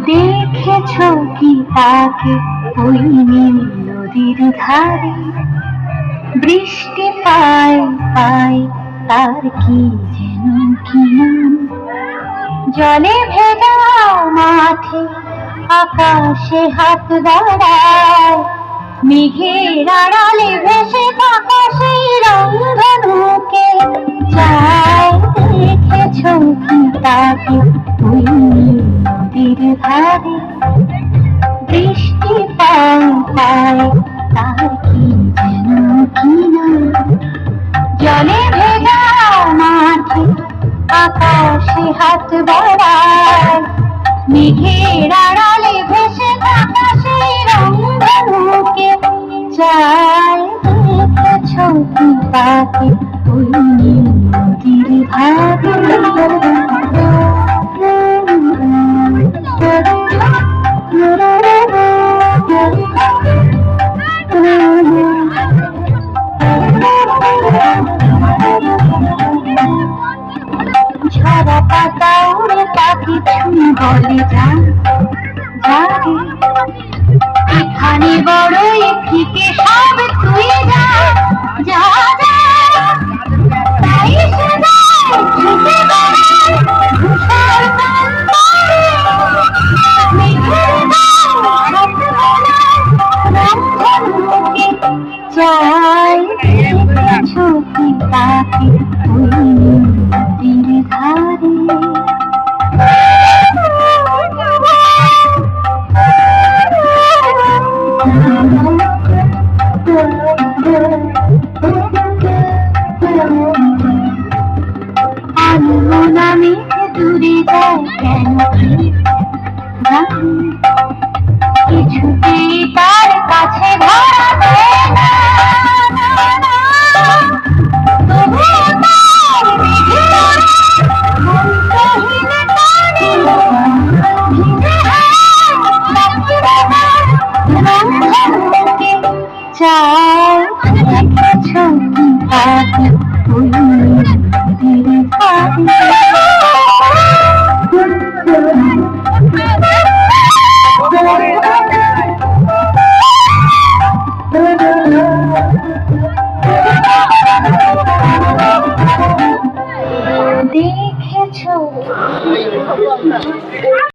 দেখেছো কি তাকে ওই নীল নদীর ধারে? বৃষ্টি পায় পায় তার কি যেন কি নাম। জলে ভেজা মাঠে আকাশে হাত বাড়ায়, মেঘের আড়ালে ভেসে থাকা সেই রংধনুকে চায়। দেখেছো কি তাকে ওই নদীর ধারে? বৃষ্টি পায় পায় তার কি যেন কি নাম। জলে ভেজা মাঠে আকাশে হাত বাড়ায়, মেঘের আড়ালে ভেসে থাকা সেই রংধনুকে চায়। দেখেছো কি তাকে ওই নদীর ধারে? ঝরা পাতা উড়ে পাখি ছুঁয়ে বলে যান যারে, এখানে বড়ই ফিকে সব তুই যা যা যা। তাই সে যায় ছুটে বেড়ায় ধূসর কান্তারে, মেঘের গায়ে হাত বাড়ায় রংধনুকে চায়। দেখেছো কি তাকে ওই নদীর ধারে? আমি দূরে যাই কেন কি জানি, কিছুতেই তার কাছে ধরা দেয় না। তবুও তার মেঘের মন্ত্রহীন টানে ভিজে হাত রাখতে আমার রংধনুকে চায়। দেখেছো কি তাকে